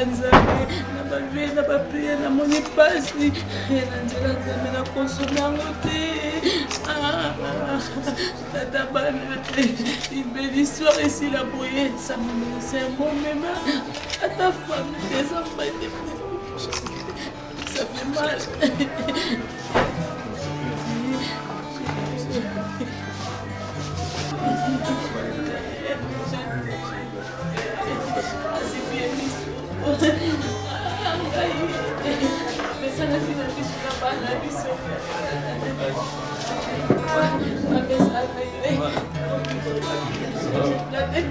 nzela nzambe na bavie na baprie na moni pasi na nzela nzambe na konsome yango te tata bana une belle histoire ici la boye ça me c'est un bon même à ta femme tes enfants ça fait mal.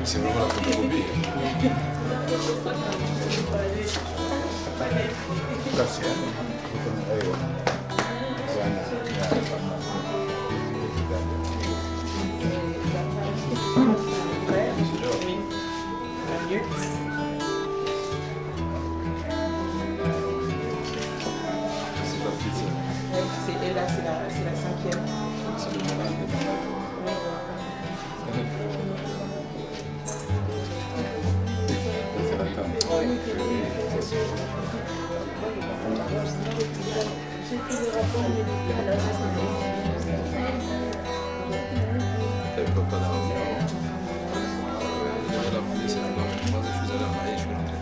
C'est vraiment la photocopie. Et là, c'est la cinquième. C'est le malade des malades. C'est la tante. Elle peut pas dans la police, elle a je pense que je faisais la mariée, je suis rentré.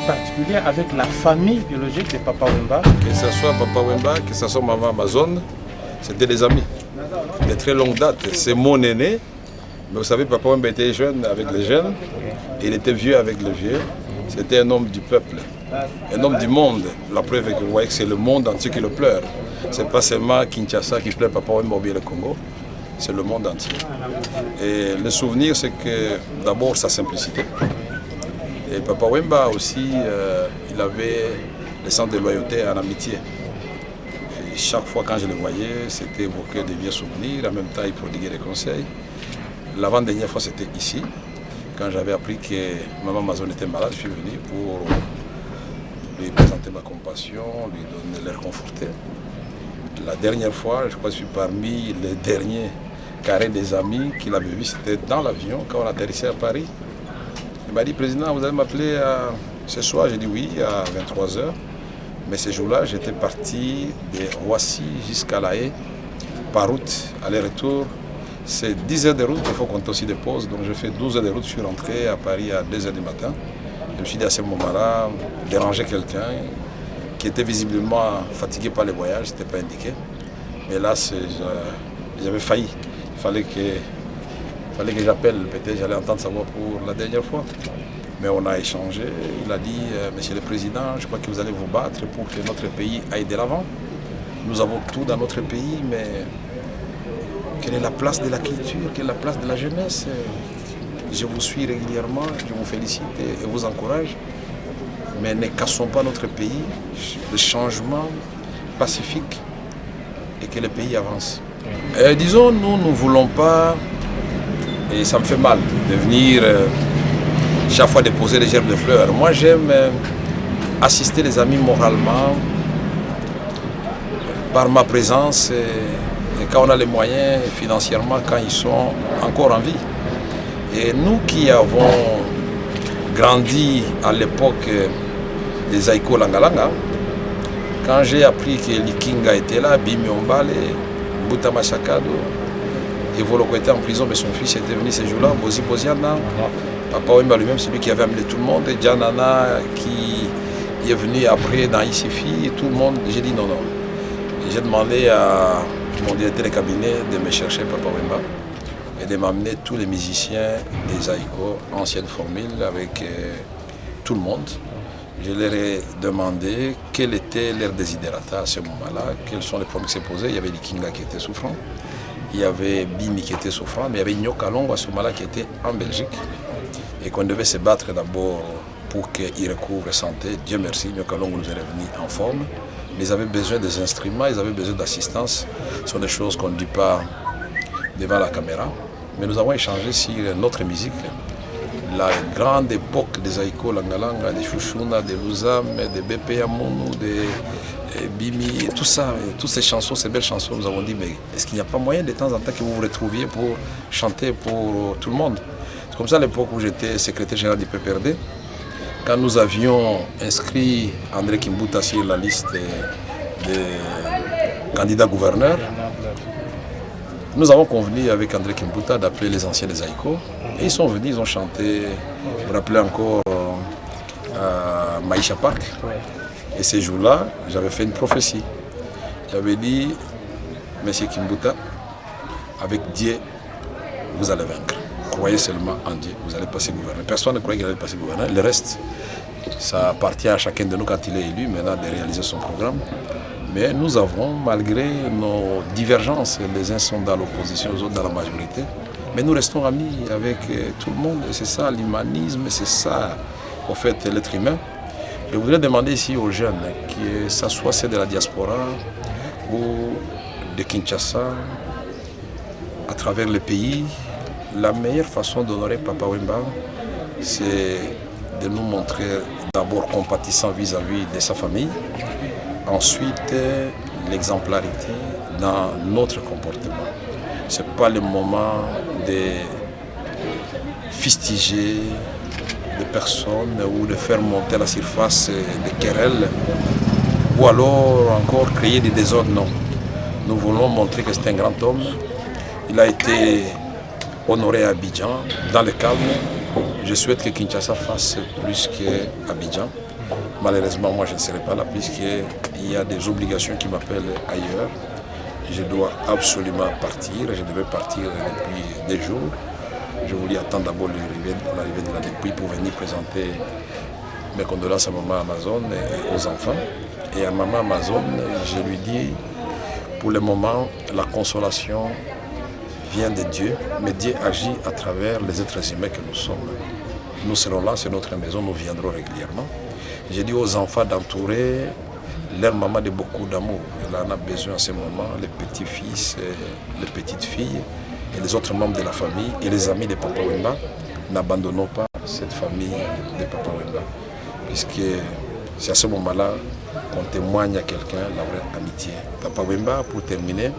Particulier avec la famille biologique de Papa Wemba. Que ce soit Papa Wemba, que ce soit Maman Amazon, c'était des amis de très longue date. C'est mon aîné, mais vous savez, Papa Wemba était jeune avec les jeunes, et il était vieux avec les vieux. C'était un homme du peuple, un homme du monde. La preuve est que vous voyez que c'est le monde entier qui le pleure. Ce n'est pas seulement Kinshasa qui pleure Papa Wemba ou bien le Congo, c'est le monde entier. Et le souvenir, c'est que d'abord sa simplicité. Et Papa Wemba aussi, il avait le sens de loyauté en amitié. Et chaque fois quand je le voyais, c'était évoquer des vieux souvenirs, en même temps il prodiguait des conseils. L'avant-dernière fois c'était ici, quand j'avais appris que Maman Mazon était malade, je suis venu pour lui présenter ma compassion, lui donner l'air conforté. La dernière fois, je crois que je suis parmi les derniers carrés des amis qu'il avait vu, c'était dans l'avion quand on atterrissait à Paris. Il m'a dit, Président, vous allez m'appeler ce soir? J'ai dit oui, à 23h. Mais ce jour-là, j'étais parti de Roissy jusqu'à La Haye, par route, aller-retour. C'est 10 heures de route, il faut compter aussi des pauses. Donc j'ai fait 12 heures de route, je suis rentré à Paris à 2 heures du matin. Je me suis dit à ce moment-là, déranger quelqu'un qui était visiblement fatigué par les voyages, ce n'était pas indiqué. Mais là, j'avais failli. Il fallait que j'appelle, peut-être j'allais entendre sa voix pour la dernière fois. Mais on a échangé, il a dit, Monsieur le Président, je crois que vous allez vous battre pour que notre pays aille de l'avant. Nous avons tout dans notre pays, mais quelle est la place de la culture, quelle est la place de la jeunesse? Je vous suis régulièrement, je vous félicite et vous encourage. Mais ne cassons pas notre pays, le changement pacifique et que le pays avance. Disons, nous ne voulons pas, et ça me fait mal, de venir chaque fois déposer des gerbes de fleurs. Moi, j'aime assister les amis moralement, par ma présence, et quand on a les moyens financièrement, quand ils sont encore en vie. Et nous qui avons grandi à l'époque des Aïko Langalanga, quand j'ai appris que Likinga était là, Bimi Ombale, Mbuta Machakado, et Voloko était en prison, mais son fils était venu ces jours-là, Bozi Boziana, Papa Wemba lui-même, c'est lui qui avait amené tout le monde, et Djanana qui est venu après dans ICFI, et tout le monde, j'ai dit non. J'ai demandé à mon directeur de cabinet de me chercher Papa Wemba et de m'amener tous les musiciens des Aïko, ancienne formule, avec tout le monde. Je leur ai demandé quel était leur désiderata à ce moment-là, quels sont les problèmes qui se posaient. Il y avait Likinga qui était souffrant, il y avait Bimi qui était souffrant, mais il y avait Nyoka Longo à ce moment-là qui était en Belgique et qu'on devait se battre d'abord pour qu'il recouvre santé. Dieu merci, Nyoka Longo nous est revenu en forme. Mais ils avaient besoin des instruments, ils avaient besoin d'assistance. Ce sont des choses qu'on ne dit pas devant la caméra. Mais nous avons échangé sur notre musique. La grande époque des Aïko Langalanga, des Chouchouna, des Louzam, des BP Yamounou, des Bimi, tout ça, toutes ces chansons, ces belles chansons, nous avons dit, mais est-ce qu'il n'y a pas moyen de temps en temps que vous vous retrouviez pour chanter pour tout le monde? C'est comme ça à l'époque où j'étais secrétaire général du PPRD. Quand nous avions inscrit André Kimbuta sur la liste des candidats gouverneurs, nous avons convenu avec André Kimbuta d'appeler les anciens des Aïko. Et ils sont venus, ils ont chanté, vous vous rappelez encore, à Maïcha Park. Et ces jours-là, j'avais fait une prophétie. J'avais dit, Monsieur Kimbuta, avec Dieu, vous allez vaincre. Croyez seulement en Dieu, vous allez passer gouverneur. Personne ne croyait qu'il allait passer gouverneur. Le reste, ça appartient à chacun de nous quand il est élu maintenant de réaliser son programme. Mais nous avons, malgré nos divergences, les uns sont dans l'opposition, les autres dans la majorité, mais nous restons amis avec tout le monde. Et c'est ça l'humanisme, c'est ça, au fait, l'être humain. Je voudrais demander ici aux jeunes, que ce soit ceux de la diaspora ou de Kinshasa, à travers le pays, la meilleure façon d'honorer Papa Wemba, c'est de nous montrer d'abord compatissant vis-à-vis de sa famille, ensuite l'exemplarité dans notre comportement. Ce n'est pas le moment de fustiger des personnes ou de faire monter à la surface des querelles ou alors encore créer des désordres. Non. Nous voulons montrer que c'est un grand homme. Il a été honoré à Abidjan, dans le calme. Je souhaite que Kinshasa fasse plus qu'Abidjan. Malheureusement, moi je ne serai pas là puisqu'il y a des obligations qui m'appellent ailleurs. Je dois absolument partir. Je devais partir depuis des jours. Je voulais attendre d'abord l'arrivée de la dépouille pour venir présenter mes condoléances à Maman Amazon et aux enfants. Et à Maman Amazon, je lui dis, pour le moment, la consolation vient de Dieu, mais Dieu agit à travers les êtres humains que nous sommes. nous serons là, c'est notre maison, nous viendrons régulièrement. J'ai dit aux enfants d'entourer leur maman de beaucoup d'amour. Elle en a besoin en ce moment, les petits-fils, les petites-filles et les autres membres de la famille et les amis de Papa Wemba. N'abandonnons pas cette famille de Papa Wemba, puisque c'est à ce moment-là qu'on témoigne à quelqu'un la vraie amitié. Papa Wemba, pour terminer,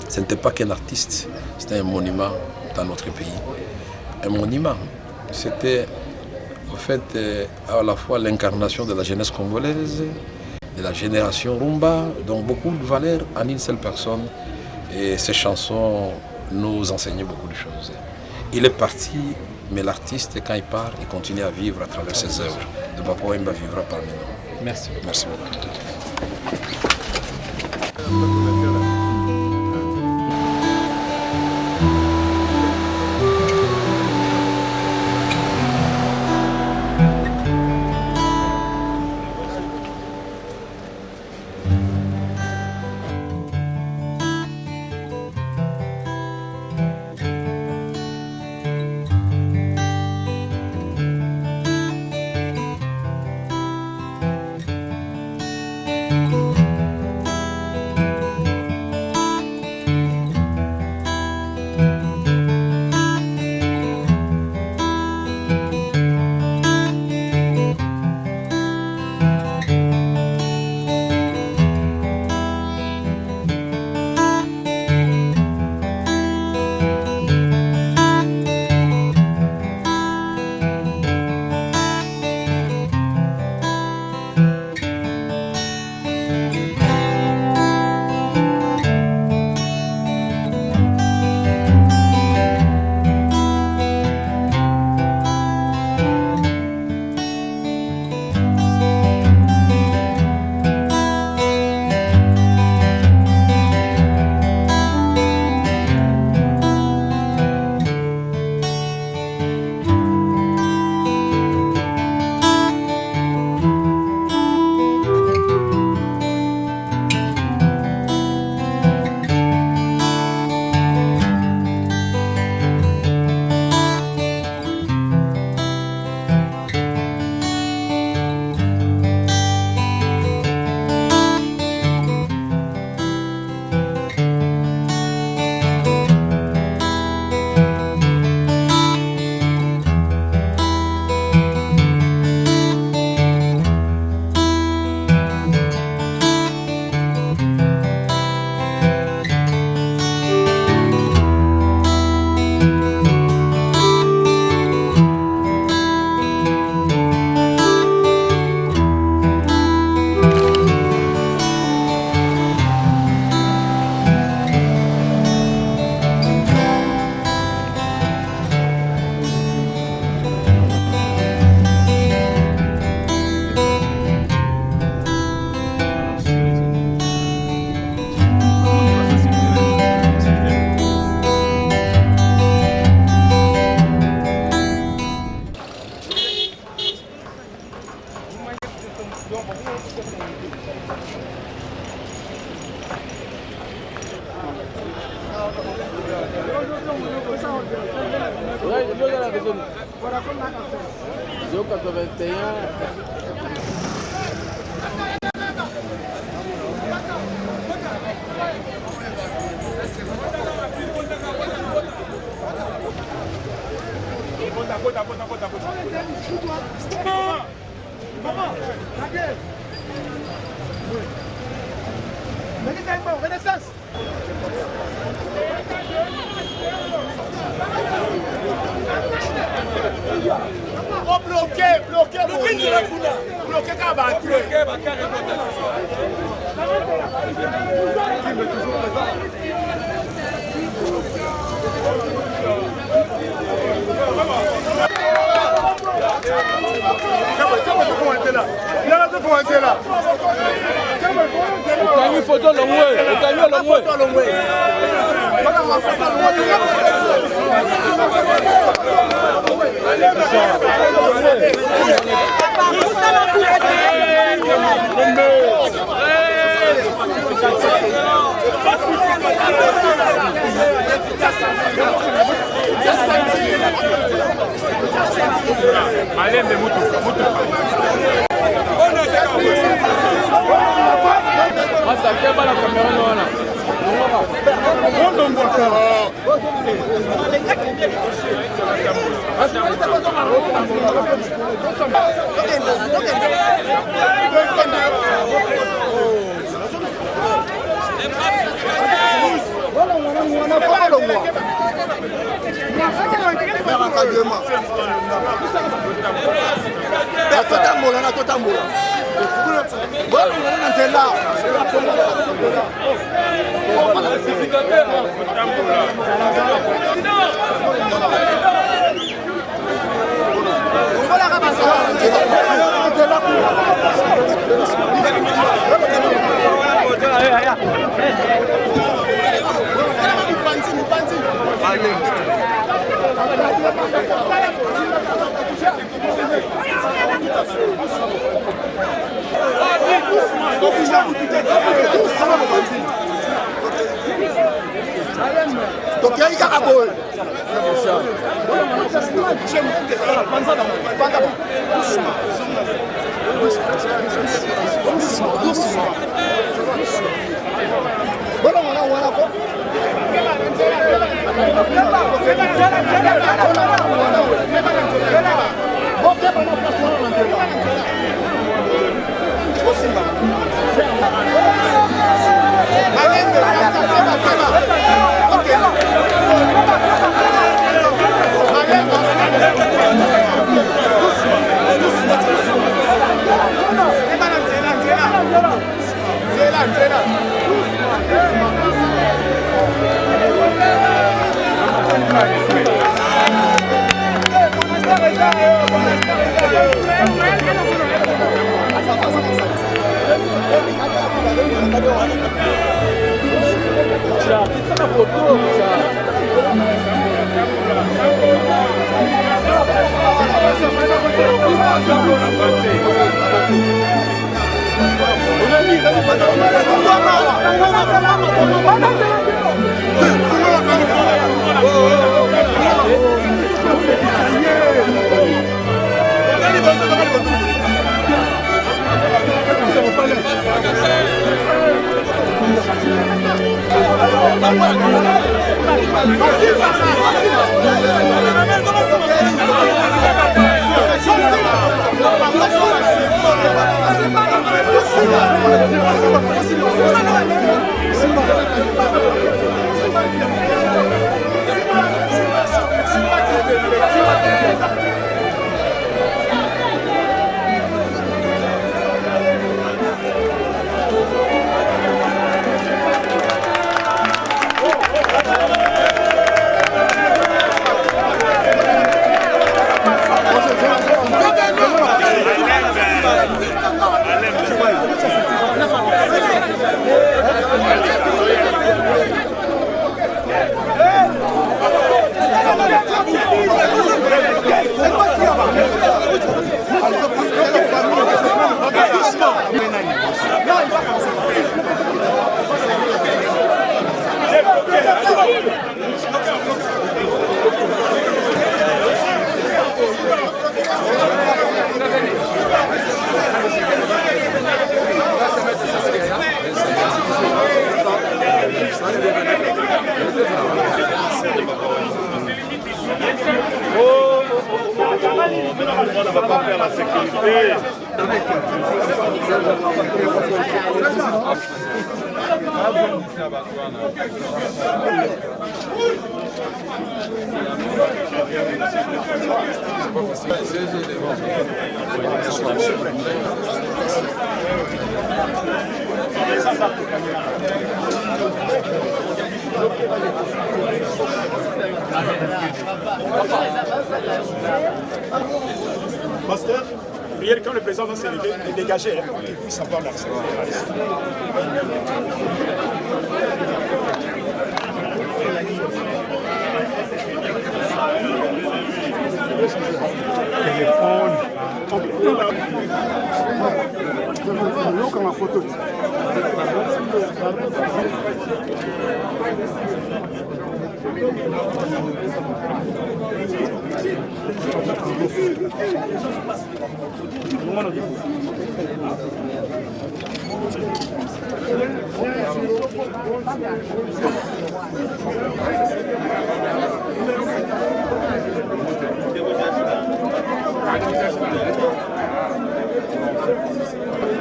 ce n'était pas qu'un artiste, c'était un monument dans notre pays. Un monument, c'était en fait à la fois l'incarnation de la jeunesse congolaise, de la génération rumba, donc beaucoup de valeurs en une seule personne. Et ces chansons nous enseignaient beaucoup de choses. Il est parti, mais l'artiste, quand il part, il continue à vivre à travers ses œuvres. De Papa Wemba vivra parmi nous. Merci. Merci beaucoup. Master, prière quand le président va se lever et dégager, qu'il puisse avoir l'accès. Téléphone. Photo.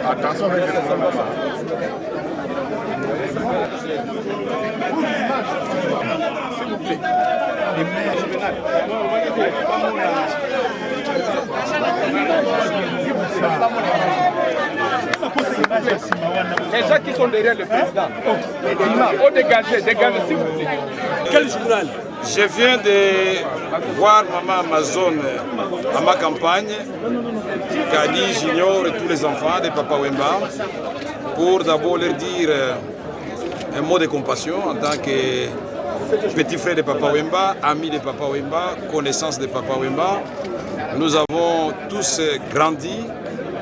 Attention avec les s'il vous plaît. Les gens qui sont derrière le président, on dégage, s'il vous plaît. Quel journal? Je viens de voir Maman Amazon à ma campagne, Kadi, Junior et tous les enfants de Papa Wemba, pour d'abord leur dire un mot de compassion en tant que petit frère de Papa Wemba, ami de Papa Wemba, connaissance de Papa Wemba. Nous avons tous grandi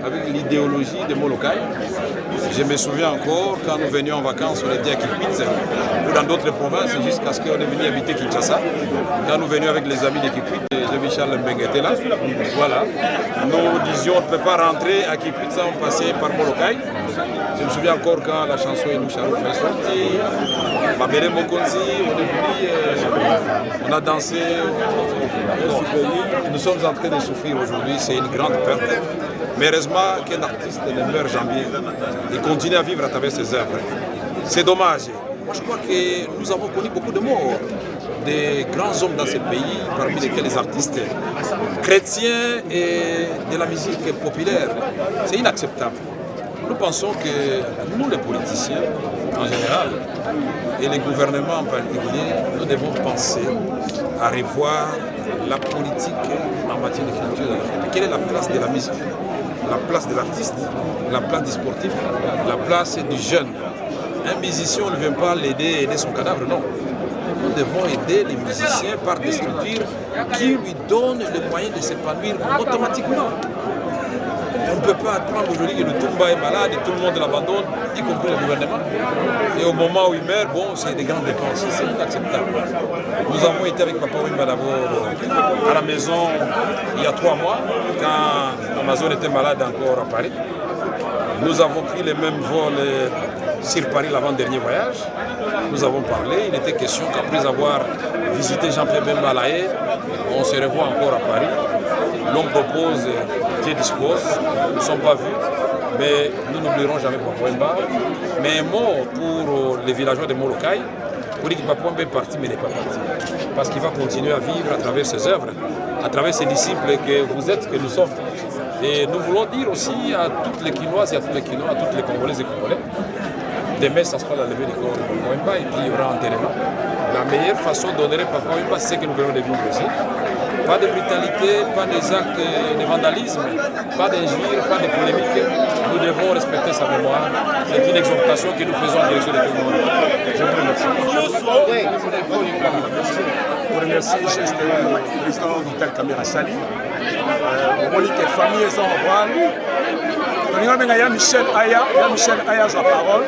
avec l'idéologie de Molokai. Je me souviens encore, quand nous venions en vacances, on était à Kikwit ou dans d'autres provinces, jusqu'à ce qu'on est venu habiter Kinshasa. Quand nous venions avec les amis de Kikwit, Jean-Michel Mbeng était là. Voilà. Nous disions, on ne peut pas rentrer à Kikwit sans passer par Molokai. Je me souviens encore quand la chanson est nous Charou fait sortir, Mabere Mokonzi, on est venu, on a dansé, nous sommes en train de souffrir aujourd'hui, c'est une grande perte. Mais heureusement qu'un artiste ne meurt jamais et continue à vivre à travers ses œuvres. C'est dommage. Moi je crois que nous avons connu beaucoup de morts, des grands hommes dans ce pays, parmi lesquels les artistes chrétiens et de la musique populaire. C'est inacceptable. Nous pensons que nous les politiciens en général et les gouvernements en particulier, nous devons penser à revoir la politique en matière de culture dans le pays. Quelle est la place de la musique, la place de l'artiste, la place du sportif, la place du jeune? Un musicien, on ne vient pas l'aider, aider son cadavre, non. Nous devons aider les musiciens par des structures qui lui donnent le moyen de s'épanouir automatiquement. On ne peut pas apprendre aujourd'hui que le Toumba est malade et tout le monde l'abandonne, y compris le gouvernement. Et au moment où il meurt, bon, c'est des grandes dépenses. C'est inacceptable. Nous avons été avec Papa Wemba d'abord à la maison il y a 3 mois, quand Amazon était malade encore à Paris. Nous avons pris les mêmes vols sur Paris l'avant-dernier voyage. Nous avons parlé. Il était question qu'après avoir visité Jean-Pierre Bemba à La Haye, on se revoit encore à Paris. L'on propose, Dieu dispose, nous ne sommes pas vus, mais nous n'oublierons jamais Papa Wemba. Mais un mot pour les villageois de Molokai, pour dire que Papa Wemba est parti, mais il n'est pas parti. Parce qu'il va continuer à vivre à travers ses œuvres, à travers ses disciples que vous êtes, que nous sommes. Et nous voulons dire aussi à toutes les Quinoises et à tous les Quinois, à toutes les Congolaises et Congolais, demain, ça sera la levée du corps de Papa Wemba et puis il y aura un enterrement. La meilleure façon d'honorer Papa Wemba, c'est ce que nous venons de vivre aussi. Pas de brutalité, pas des actes de vandalisme, pas d'injures, pas de polémiques. Nous devons respecter sa mémoire. C'est une exhortation que nous faisons en direction de tout le monde. Je vous remercie. Pour remercier le président Vital Kamera Sali. Au moment que famille est en revoir. Il y a Michel Aya sa parole.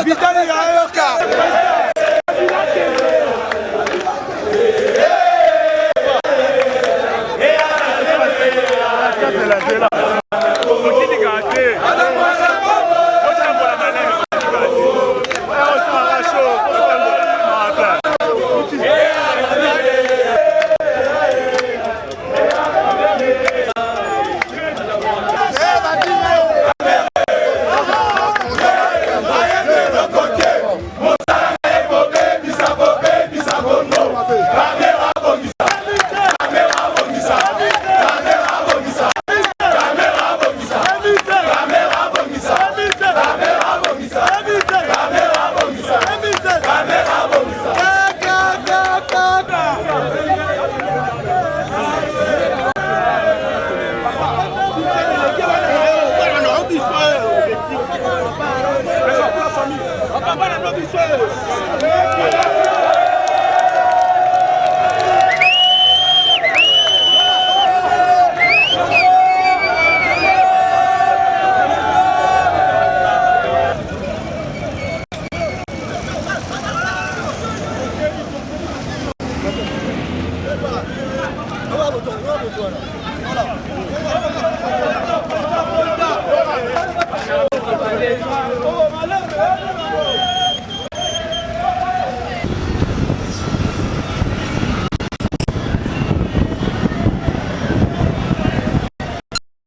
Vitali Ayoka. Papa,